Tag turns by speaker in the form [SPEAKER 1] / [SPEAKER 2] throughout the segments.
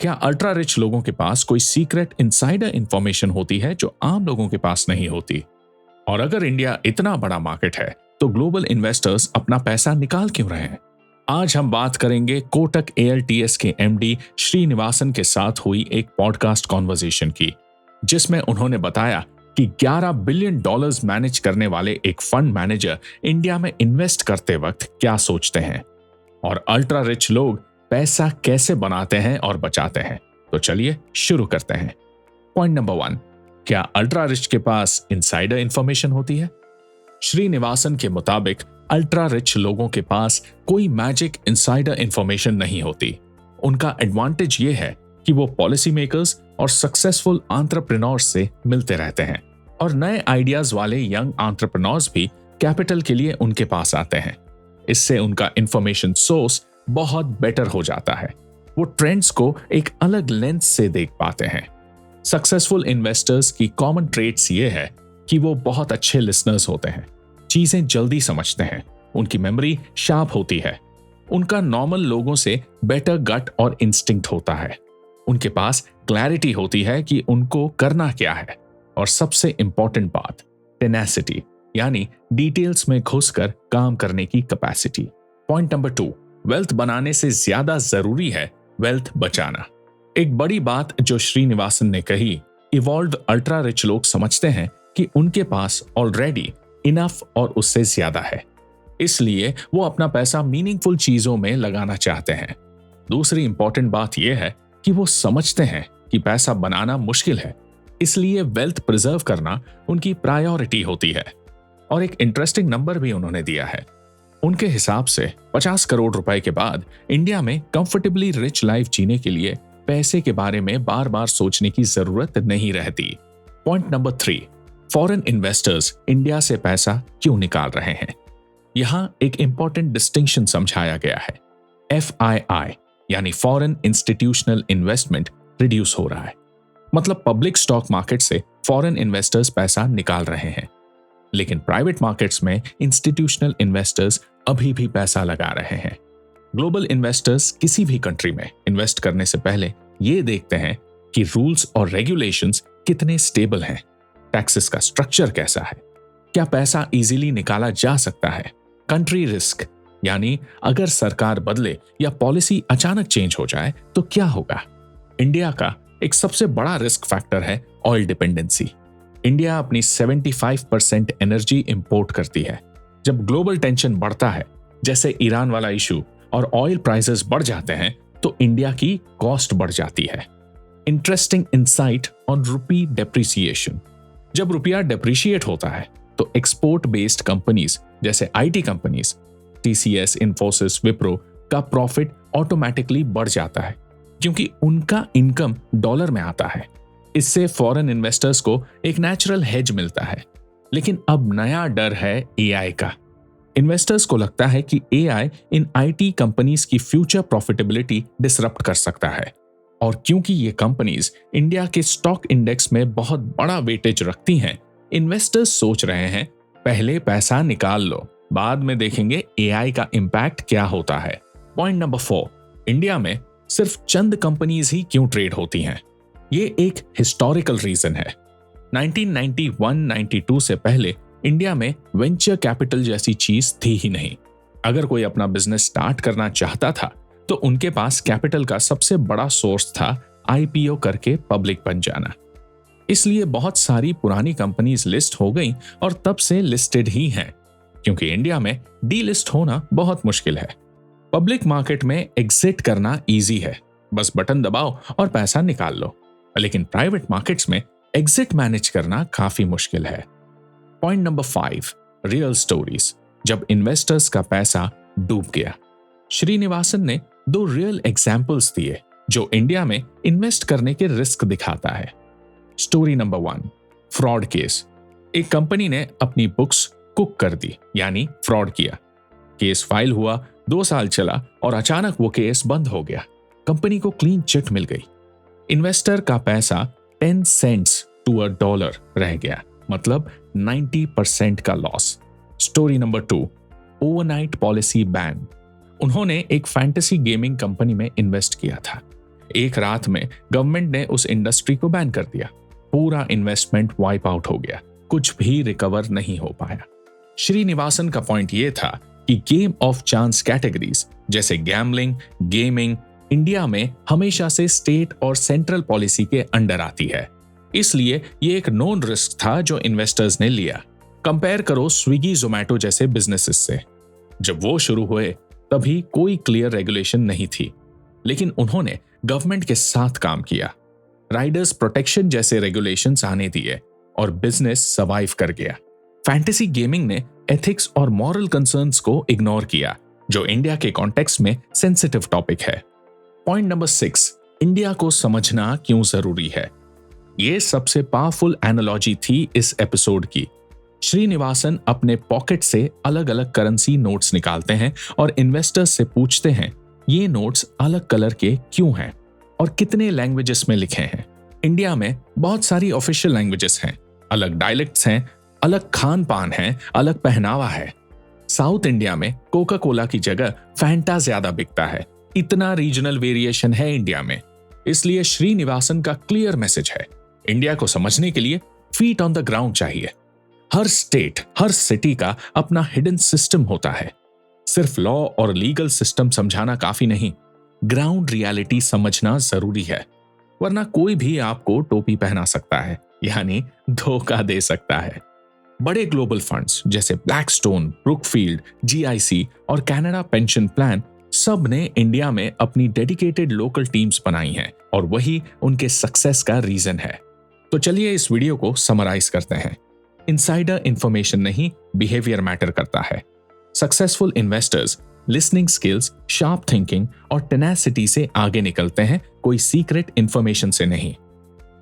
[SPEAKER 1] क्या ultra rich लोगों के पास कोई सीक्रेट इनसाइडर इंफॉर्मेशन होती है जो आम लोगों के पास नहीं होती? और अगर इंडिया इतना बड़ा मार्केट है तो ग्लोबल इन्वेस्टर्स अपना पैसा निकाल क्यों रहे हैं? आज हम बात करेंगे कोटक एएलटीएस के एमडी श्रीनिवासन के साथ हुई एक पॉडकास्ट कॉन्वर्सेशन की, जिसमें उन्होंने बताया कि 11 बिलियन डॉलर्स मैनेज करने वाले एक फंड मैनेजर इंडिया में इन्वेस्ट करते वक्त क्या सोचते हैं और अल्ट्रा रिच लोग पैसा कैसे बनाते हैं और बचाते हैं। तो चलिए शुरू करते हैं। पॉइंट नंबर 1, क्या अल्ट्रा रिच के पास इनसाइडर इंफॉर्मेशन होती है? श्रीनिवासन के मुताबिक अल्ट्रा रिच लोगों के पास कोई मैजिक इनसाइडर इंफॉर्मेशन नहीं होती। उनका एडवांटेज ये है कि वो पॉलिसी मेकर्स और सक्सेसफुल एंटरप्रेन्योर्स से मिलते रहते हैं और नए आइडियाज वाले यंग एंटरप्रेन्योर्स भी कैपिटल के लिए उनके पास आते हैं। इससे उनका इंफॉर्मेशन सोर्स बहुत बेटर हो जाता है। वो ट्रेंड्स को एक अलग लेंस से देख पाते हैं। सक्सेसफुल इन्वेस्टर्स की कॉमन ट्रेट्स ये है कि वो बहुत अच्छे लिसनर्स होते हैं, चीजें जल्दी समझते हैं, उनकी मेमोरी शार्प होती है, उनका नॉर्मल लोगों से बेटर गट और इंस्टिंक्ट होता है, उनके पास क्लैरिटी होती है कि उनको करना क्या है, और सबसे इंपॉर्टेंट बात टेनेसिटी, यानी डिटेल्स में घुसकर काम करने की कैपेसिटी। पॉइंट नंबर 2, वेल्थ बनाने से ज्यादा जरूरी है वेल्थ बचाना। एक बड़ी बात जो श्रीनिवासन ने कही, इवॉल्व अल्ट्रा रिच लोग समझते हैं कि उनके पास ऑलरेडी इनफ और उससे ज्यादा है, इसलिए वो अपना पैसा मीनिंगफुल चीजों में लगाना चाहते हैं। दूसरी इंपॉर्टेंट बात यह है कि वो समझते हैं कि पैसा बनाना मुश्किल है, इसलिए वेल्थ प्रिजर्व करना उनकी प्रायोरिटी होती है। और एक इंटरेस्टिंग नंबर भी उन्होंने दिया है। उनके हिसाब से 50 करोड़ रुपए के बाद इंडिया में कंफर्टेबली रिच लाइफ जीने के लिए पैसे के बारे में बार बार सोचने की जरूरत नहीं रहती। Point number 3, foreign investors India से पैसा क्यों निकाल रहे हैं? यहां एक इंपॉर्टेंट डिस्टिंक्शन समझाया गया है। FII यानी फॉरेन इंस्टीट्यूशनल इन्वेस्टमेंट रिड्यूस हो रहा है, मतलब पब्लिक स्टॉक मार्केट से फॉरेन इन्वेस्टर्स पैसा निकाल रहे हैं, लेकिन प्राइवेट मार्केट्स में इंस्टीट्यूशनल इन्वेस्टर्स अभी भी पैसा लगा रहे हैं। ग्लोबल इन्वेस्टर्स किसी भी कंट्री में इन्वेस्ट करने से पहले ये देखते हैं कि रूल्स और रेगुलेशंस कितने स्टेबल हैं, टैक्सेस का स्ट्रक्चर कैसा है, क्या पैसा इजीली निकाला जा सकता है, कंट्री रिस्क, यानी अगर सरकार बदले या पॉलिसी अचानक चेंज हो जाए तो क्या होगा। इंडिया का एक सबसे बड़ा रिस्क फैक्टर है ऑयल डिपेंडेंसी। इंडिया अपनी 75% एनर्जी इंपोर्ट करती है। जब ग्लोबल टेंशन बढ़ता है, जैसे ईरान वाला इशू, और ऑयल प्राइसेस बढ़ जाते हैं तो इंडिया की कॉस्ट बढ़ जाती है। Interesting insight on rupee depreciation. जब रुपया डेप्रिशिएट होता है तो एक्सपोर्ट बेस्ड कंपनीज जैसे IT companies, TCS, Infosys, Wipro का प्रॉफिट ऑटोमेटिकली बढ़ जाता है क्योंकि उनका इनकम डॉलर में आता है। इससे फॉरेन इन्वेस्टर्स को एक नेचुरल हेज मिलता है। लेकिन अब नया डर है AI का। इन्वेस्टर्स को लगता है कि AI इन IT कंपनीज की फ्यूचर प्रॉफिटेबिलिटी डिसरप्ट कर सकता है, और क्योंकि ये कंपनीज इंडिया के स्टॉक इंडेक्स में बहुत बड़ा वेटेज रखती हैं, इन्वेस्टर्स सोच रहे हैं पहले पैसा निकाल लो, बाद में देखेंगे AI का इंपैक्ट क्या होता है। पॉइंट नंबर 4, इंडिया में सिर्फ चंद कंपनीज ही क्यों ट्रेड होती हैं? ये एक हिस्टोरिकल रीजन है। 1991-92 से पहले इंडिया में वेंचर कैपिटल जैसी चीज थी ही नहीं। अगर कोई अपना बिजनेस स्टार्ट करना चाहता था तो उनके पास कैपिटल का सबसे बड़ा सोर्स था IPO करके पब्लिक बन जाना। इसलिए बहुत सारी पुरानी कंपनीज लिस्ट हो गई और तब से लिस्टेड ही हैं, क्योंकि इंडिया में डीलिस्ट होना बहुत मुश्किल है। पब्लिक मार्केट में एग्जिट करना इजी है, बस बटन दबाओ और पैसा निकाल लो, लेकिन प्राइवेट मार्केट्स में एग्जिट मैनेज करना काफी मुश्किल है। पॉइंट नंबर 5, रियल स्टोरीज, जब इन्वेस्टर्स का पैसा डूब गया। श्रीनिवासन ने 2 रियल एग्जाम्पल्स दिए जो इंडिया में इन्वेस्ट करने के रिस्क दिखाता है। Story number 1, fraud case. एक कंपनी ने अपनी बुक्स कुक कर दी, यानी फ्रॉड किया। केस फाइल हुआ, 2 साल चला और अचानक वो केस बंद हो गया। कंपनी को क्लीन चिट मिल गई। इन्वेस्टर का पैसा 10 सेंट्स टू अ डॉलर रह गया, मतलब 90% का loss. Story number 2, overnight policy ban. उन्होंने एक फैंटेसी गेमिंग कंपनी में इन्वेस्ट किया था। एक रात में गवर्नमेंट ने उस इंडस्ट्री को बैन कर दिया। पूरा इन्वेस्टमेंट वाइप आउट हो गया, कुछ भी रिकवर नहीं हो पाया। श्रीनिवासन का पॉइंट यह था कि गेम ऑफ चांस कैटेगरीज जैसे गैम्बलिंग, गेमिंग इंडिया में हमेशा से स्टेट और सेंट्रल पॉलिसी के अंडर आती है, इसलिए ये एक नोन रिस्क था जो इन्वेस्टर्स ने लिया। कंपेयर करो स्विगी, जोमैटो जैसे बिजनेसेस से। जब वो शुरू हुए तभी कोई क्लियर रेगुलेशन नहीं थी, लेकिन उन्होंने गवर्नमेंट के साथ काम किया, राइडर्स प्रोटेक्शन जैसे रेगुलेशंस आने दिए और बिजनेस सर्वाइव कर गया। फैंटेसी गेमिंग ने एथिक्स और मॉरल कंसर्न्स को इग्नोर किया, जो इंडिया के कॉन्टेक्स्ट में सेंसिटिव टॉपिक है। पॉइंट नंबर 6, इंडिया को समझना क्यों जरूरी है। ये सबसे पावरफुल एनालॉजी थी इस एपिसोड की। श्रीनिवासन अपने पॉकेट से अलग अलग करेंसी नोट्स निकालते हैं और इन्वेस्टर्स से पूछते हैं ये नोट्स अलग कलर के क्यों हैं और कितने लैंग्वेजेस में लिखे हैं। इंडिया में बहुत सारी ऑफिशियल लैंग्वेजेस हैं, अलग डायलेक्ट्स हैं, अलग खान पान है, अलग पहनावा है। साउथ इंडिया में कोका कोला की जगह फैंटा ज्यादा बिकता है, इतना रीजनल वेरिएशन है इंडिया में। इसलिए श्रीनिवासन का क्लियर मैसेज है, इंडिया को समझने के लिए फीट ऑन द ग्राउंड चाहिए। हर स्टेट, हर सिटी का अपना हिडन सिस्टम होता है। सिर्फ लॉ और लीगल सिस्टम समझाना काफी नहीं, ग्राउंड रियलिटी समझना जरूरी है, वरना कोई भी आपको टोपी पहना सकता है, यानी धोखा दे सकता है। बड़े ग्लोबल फंड्स जैसे ब्लैकस्टोन, ब्रुकफील्ड, जीआईसी और कनाडा पेंशन प्लान सब ने इंडिया में अपनी डेडिकेटेड लोकल टीम्स बनाई हैं और वही उनके सक्सेस का रीजन है। तो चलिए इस वीडियो को समराइज करते हैं। इनसाइडर इंफॉर्मेशन नहीं, बिहेवियर मैटर करता है। Successful investors listening skills, sharp thinking और टेनासिटी से आगे निकलते हैं, कोई सीक्रेट इंफॉर्मेशन से नहीं।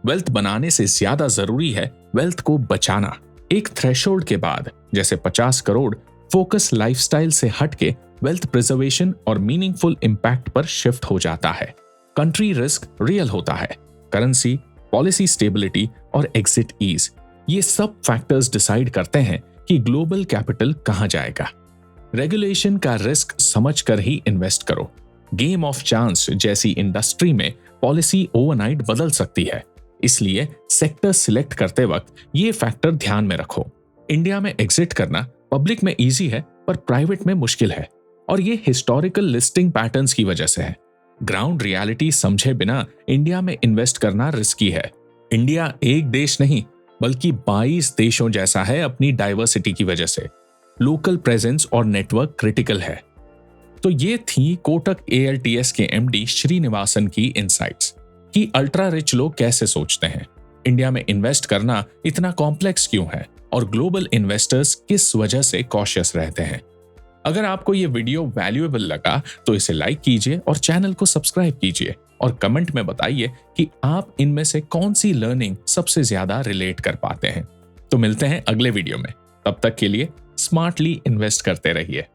[SPEAKER 1] वेल्थ बनाने से ज्यादा जरूरी है वेल्थ को बचाना। एक थ्रेशोल्ड के बाद, जैसे 50 करोड़, फोकस लाइफस्टाइल से हटके वेल्थ प्रिजर्वेशन और मीनिंगफुल इंपैक्ट पर शिफ्ट हो जाता है। कंट्री रिस्क रियल होता है, करेंसी, पॉलिसी स्टेबिलिटी और एग्जिट ईज, ये सब फैक्टर्स डिसाइड करते हैं कि ग्लोबल कैपिटल कहां जाएगा। रेगुलेशन का रिस्क समझकर ही इन्वेस्ट करो। गेम ऑफ चांस जैसी इंडस्ट्री में पॉलिसी ओवरनाइट बदल सकती है, इसलिए सेक्टर सिलेक्ट करते वक्त ये फैक्टर ध्यान में रखो। इंडिया में एग्जिट करना पब्लिक में इजी है पर प्राइवेट में मुश्किल है, और ये हिस्टोरिकल लिस्टिंग पैटर्न्स की वजह से है। ग्राउंड रियलिटी समझे बिना इंडिया में इन्वेस्ट करना रिस्की है। इंडिया एक देश नहीं बल्कि 22 देशों जैसा है अपनी डाइवर्सिटी की वजह से। लोकल प्रेजेंस और नेटवर्क क्रिटिकल है। तो ये थी कोटक एएलटीएस के एमडी श्रीनिवासन की इनसाइट्स कि अल्ट्रा रिच लोग कैसे सोचते हैं, इंडिया में इन्वेस्ट करना इतना कॉम्प्लेक्स क्यों है और ग्लोबल इन्वेस्टर्स किस वजह से कॉशियस रहते हैं। अगर आपको ये वीडियो वैल्यूएबल लगा तो इसे लाइक कीजिए और चैनल को सब्सक्राइब कीजिए और कमेंट में बताइए कि आप इनमें से कौन सी लर्निंग सबसे ज्यादा रिलेट कर पाते हैं। तो मिलते हैं अगले वीडियो में, तब तक के लिए स्मार्टली इन्वेस्ट करते रहिए।